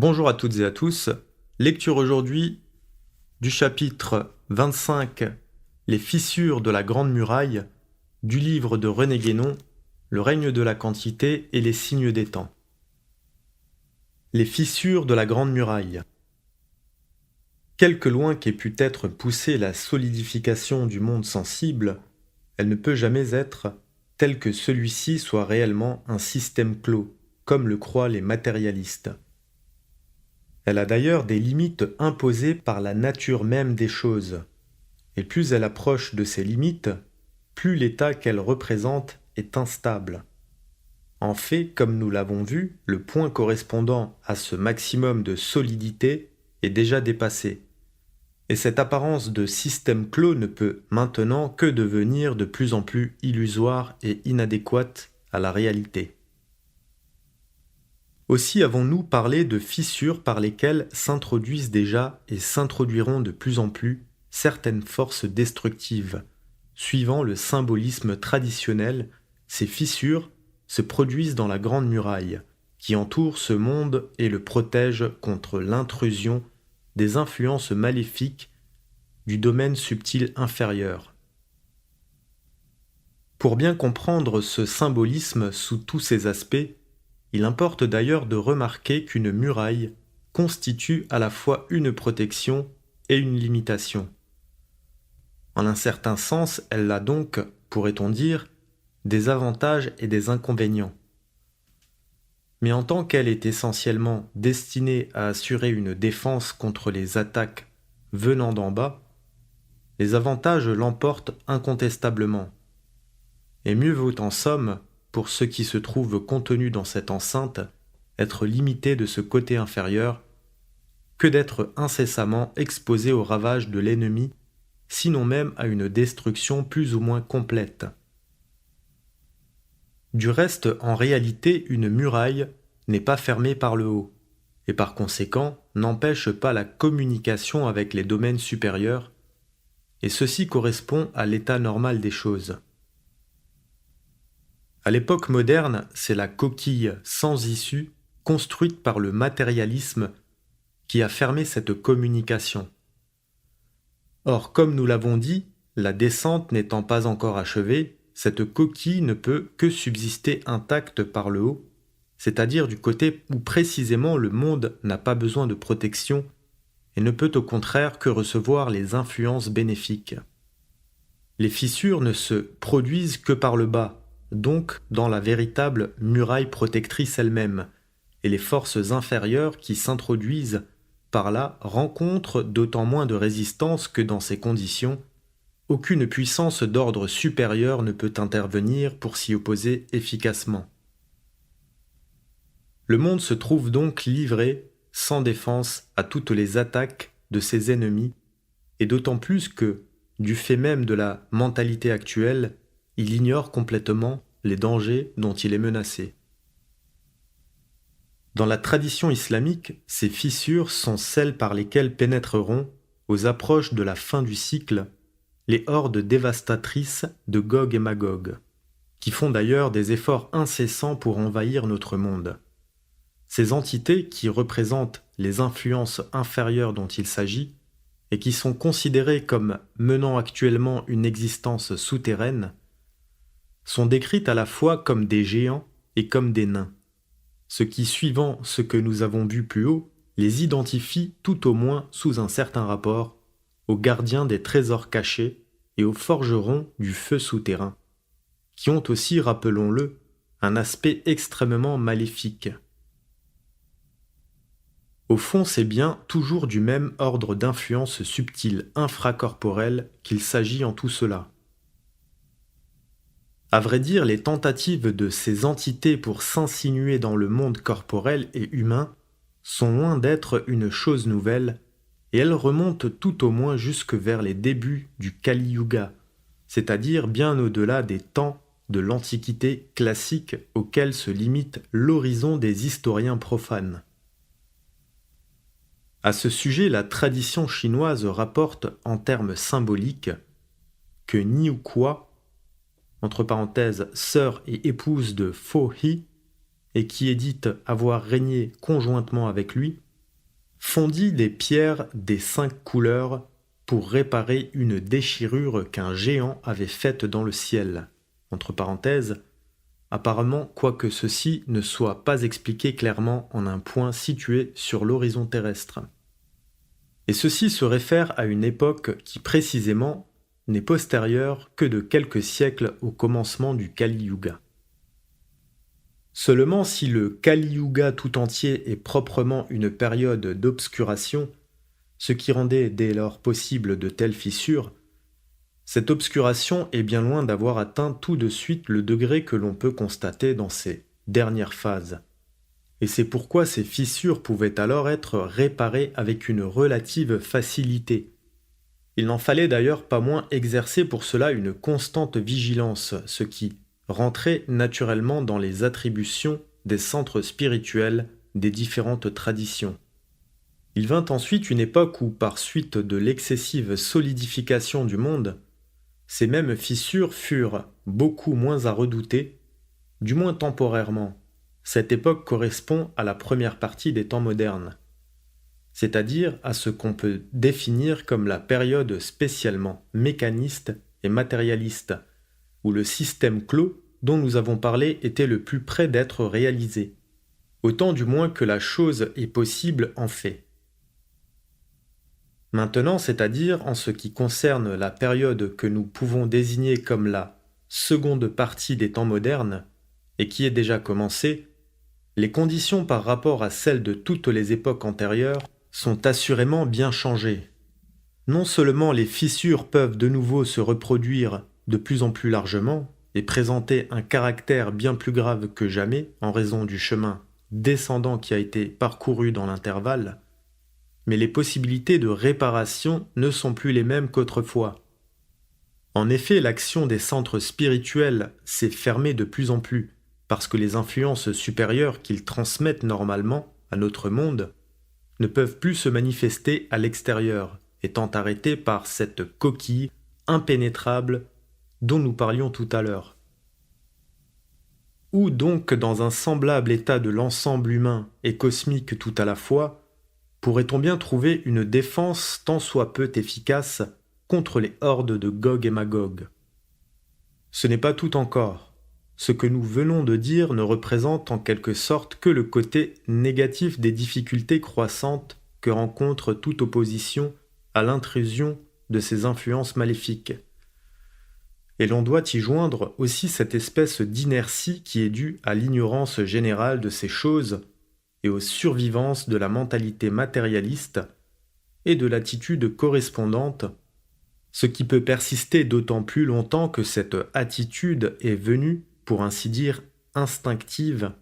Bonjour à toutes et à tous. Lecture aujourd'hui du chapitre 25, Les fissures de la Grande Muraille, du livre de René Guénon, Le règne de la quantité et les signes des temps. Les fissures de la Grande Muraille. Quelque loin qu'ait pu être poussée la solidification du monde sensible, elle ne peut jamais être telle que celui-ci soit réellement un système clos, comme le croient les matérialistes. Elle a d'ailleurs des limites imposées par la nature même des choses, et plus elle approche de ces limites, plus l'état qu'elle représente est instable. En fait, comme nous l'avons vu, le point correspondant à ce maximum de solidité est déjà dépassé, et cette apparence de système clos ne peut maintenant que devenir de plus en plus illusoire et inadéquate à la réalité. Aussi avons-nous parlé de fissures par lesquelles s'introduisent déjà et s'introduiront de plus en plus certaines forces destructives. Suivant le symbolisme traditionnel, ces fissures se produisent dans la Grande Muraille, qui entoure ce monde et le protège contre l'intrusion des influences maléfiques du domaine subtil inférieur. Pour bien comprendre ce symbolisme sous tous ses aspects, il importe d'ailleurs de remarquer qu'une muraille constitue à la fois une protection et une limitation. En un certain sens, elle a donc, pourrait-on dire, des avantages et des inconvénients. Mais en tant qu'elle est essentiellement destinée à assurer une défense contre les attaques venant d'en bas, les avantages l'emportent incontestablement. Et mieux vaut en somme, pour ce qui se trouve contenu dans cette enceinte, être limité de ce côté inférieur, que d'être incessamment exposé aux ravages de l'ennemi, sinon même à une destruction plus ou moins complète. Du reste, en réalité, une muraille n'est pas fermée par le haut, et par conséquent n'empêche pas la communication avec les domaines supérieurs, et ceci correspond à l'état normal des choses. À l'époque moderne, c'est la coquille sans issue construite par le matérialisme qui a fermé cette communication. Or, comme nous l'avons dit, la descente n'étant pas encore achevée, cette coquille ne peut que subsister intacte par le haut, c'est-à-dire du côté où précisément le monde n'a pas besoin de protection et ne peut au contraire que recevoir les influences bénéfiques. Les fissures ne se produisent que par le bas, donc dans la véritable muraille protectrice elle-même, et les forces inférieures qui s'introduisent par là rencontrent d'autant moins de résistance que dans ces conditions, aucune puissance d'ordre supérieur ne peut intervenir pour s'y opposer efficacement. Le monde se trouve donc livré, sans défense, à toutes les attaques de ses ennemis, et d'autant plus que, du fait même de la mentalité actuelle, il ignore complètement les dangers dont il est menacé. Dans la tradition islamique, ces fissures sont celles par lesquelles pénétreront, aux approches de la fin du cycle, les hordes dévastatrices de Gog et Magog, qui font d'ailleurs des efforts incessants pour envahir notre monde. Ces entités qui représentent les influences inférieures dont il s'agit, et qui sont considérées comme menant actuellement une existence souterraine, sont décrites à la fois comme des géants et comme des nains, ce qui, suivant ce que nous avons vu plus haut, les identifie tout au moins sous un certain rapport aux gardiens des trésors cachés et aux forgerons du feu souterrain, qui ont aussi, rappelons-le, un aspect extrêmement maléfique. Au fond, c'est bien toujours du même ordre d'influence subtile infracorporelle qu'il s'agit en tout cela. À vrai dire, les tentatives de ces entités pour s'insinuer dans le monde corporel et humain sont loin d'être une chose nouvelle, et elles remontent tout au moins jusque vers les débuts du Kali Yuga, c'est-à-dire bien au-delà des temps de l'Antiquité classique auxquels se limite l'horizon des historiens profanes. À ce sujet, la tradition chinoise rapporte en termes symboliques que Niu Kwa, entre parenthèses, sœur et épouse de Fo Hi, et qui est dite avoir régné conjointement avec lui, fondit les pierres des 5 couleurs pour réparer une déchirure qu'un géant avait faite dans le ciel. Entre parenthèses, apparemment, quoique ceci ne soit pas expliqué clairement en un point situé sur l'horizon terrestre. Et ceci se réfère à une époque qui précisément n'est postérieure que de quelques siècles au commencement du Kali Yuga. Seulement si le Kali Yuga tout entier est proprement une période d'obscuration, ce qui rendait dès lors possible de telles fissures, cette obscuration est bien loin d'avoir atteint tout de suite le degré que l'on peut constater dans ces dernières phases. Et c'est pourquoi ces fissures pouvaient alors être réparées avec une relative facilité. Il n'en fallait d'ailleurs pas moins exercer pour cela une constante vigilance, ce qui rentrait naturellement dans les attributions des centres spirituels des différentes traditions. Il vint ensuite une époque où, par suite de l'excessive solidification du monde, ces mêmes fissures furent beaucoup moins à redouter, du moins temporairement. Cette époque correspond à la première partie des temps modernes, c'est-à-dire à ce qu'on peut définir comme la période spécialement mécaniste et matérialiste, où le système clos dont nous avons parlé était le plus près d'être réalisé, autant du moins que la chose est possible en fait. Maintenant, c'est-à-dire en ce qui concerne la période que nous pouvons désigner comme la seconde partie des temps modernes, et qui est déjà commencée, les conditions par rapport à celles de toutes les époques antérieures sont assurément bien changées. Non seulement les fissures peuvent de nouveau se reproduire de plus en plus largement et présenter un caractère bien plus grave que jamais en raison du chemin descendant qui a été parcouru dans l'intervalle, mais les possibilités de réparation ne sont plus les mêmes qu'autrefois. En effet, l'action des centres spirituels s'est fermée de plus en plus, parce que les influences supérieures qu'ils transmettent normalement à notre monde ne peuvent plus se manifester à l'extérieur, étant arrêtées par cette coquille impénétrable dont nous parlions tout à l'heure. Où donc, dans un semblable état de l'ensemble humain et cosmique tout à la fois, pourrait-on bien trouver une défense tant soit peu efficace contre les hordes de Gog et Magog? Ce n'est pas tout encore. Ce que nous venons de dire ne représente en quelque sorte que le côté négatif des difficultés croissantes que rencontre toute opposition à l'intrusion de ces influences maléfiques. Et l'on doit y joindre aussi cette espèce d'inertie qui est due à l'ignorance générale de ces choses et aux survivances de la mentalité matérialiste et de l'attitude correspondante, ce qui peut persister d'autant plus longtemps que cette attitude est venue, pour ainsi dire, instinctive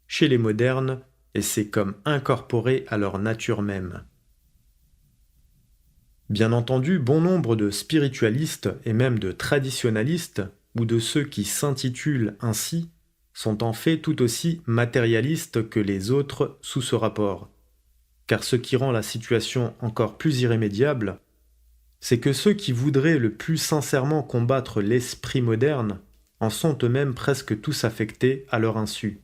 chez les modernes et s'est comme incorporée à leur nature même. Bien entendu, bon nombre de spiritualistes et même de traditionalistes, ou de ceux qui s'intitulent ainsi, sont en fait tout aussi matérialistes que les autres sous ce rapport. Car ce qui rend la situation encore plus irrémédiable, c'est que ceux qui voudraient le plus sincèrement combattre l'esprit moderne en sont eux-mêmes presque tous affectés à leur insu,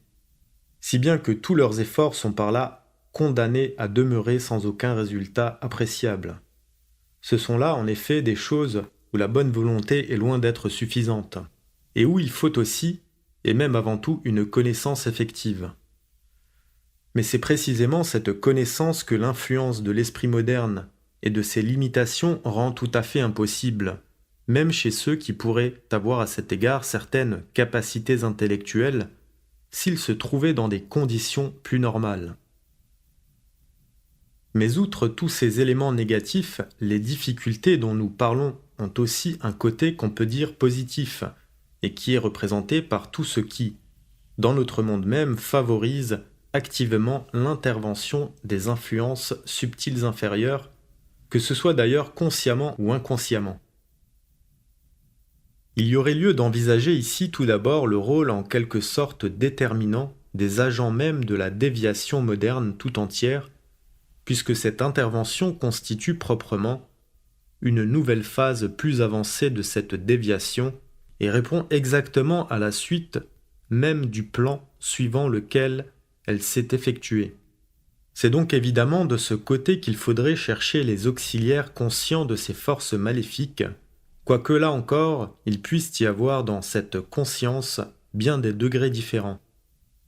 si bien que tous leurs efforts sont par là condamnés à demeurer sans aucun résultat appréciable. Ce sont là en effet des choses où la bonne volonté est loin d'être suffisante, et où il faut aussi, et même avant tout, une connaissance effective. Mais c'est précisément cette connaissance que l'influence de l'esprit moderne et de ses limitations rend tout à fait impossible, même chez ceux qui pourraient avoir à cet égard certaines capacités intellectuelles, s'ils se trouvaient dans des conditions plus normales. Mais outre tous ces éléments négatifs, les difficultés dont nous parlons ont aussi un côté qu'on peut dire positif, et qui est représenté par tout ce qui, dans notre monde même, favorise activement l'intervention des influences subtiles inférieures, que ce soit d'ailleurs consciemment ou inconsciemment. Il y aurait lieu d'envisager ici tout d'abord le rôle en quelque sorte déterminant des agents même de la déviation moderne tout entière, puisque cette intervention constitue proprement une nouvelle phase plus avancée de cette déviation et répond exactement à la suite même du plan suivant lequel elle s'est effectuée. C'est donc évidemment de ce côté qu'il faudrait chercher les auxiliaires conscients de ces forces maléfiques, quoique là encore, il puisse y avoir dans cette conscience bien des degrés différents.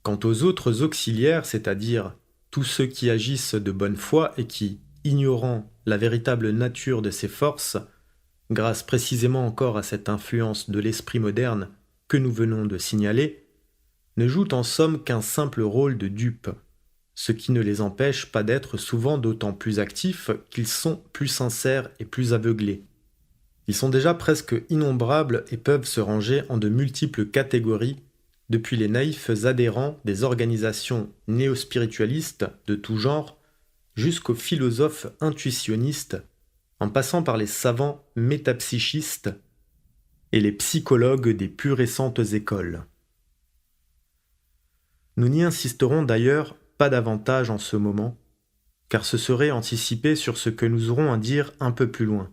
Quant aux autres auxiliaires, c'est-à-dire tous ceux qui agissent de bonne foi et qui, ignorant la véritable nature de ces forces, grâce précisément encore à cette influence de l'esprit moderne que nous venons de signaler, ne jouent en somme qu'un simple rôle de dupe, ce qui ne les empêche pas d'être souvent d'autant plus actifs qu'ils sont plus sincères et plus aveuglés. Ils sont déjà presque innombrables et peuvent se ranger en de multiples catégories, depuis les naïfs adhérents des organisations néo-spiritualistes de tout genre, jusqu'aux philosophes intuitionnistes, en passant par les savants métapsychistes et les psychologues des plus récentes écoles. Nous n'y insisterons d'ailleurs pas davantage en ce moment, car ce serait anticiper sur ce que nous aurons à dire un peu plus loin.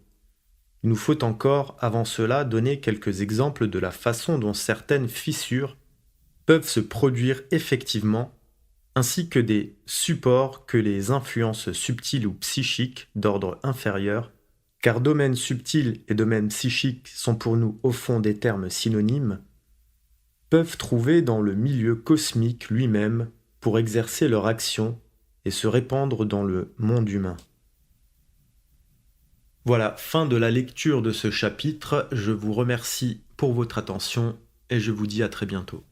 Il nous faut encore, avant cela, donner quelques exemples de la façon dont certaines fissures peuvent se produire effectivement, ainsi que des supports que les influences subtiles ou psychiques d'ordre inférieur, car domaine subtil et domaine psychique sont pour nous au fond des termes synonymes, peuvent trouver dans le milieu cosmique lui-même pour exercer leur action et se répandre dans le monde humain. Voilà, fin de la lecture de ce chapitre. Je vous remercie pour votre attention et je vous dis à très bientôt.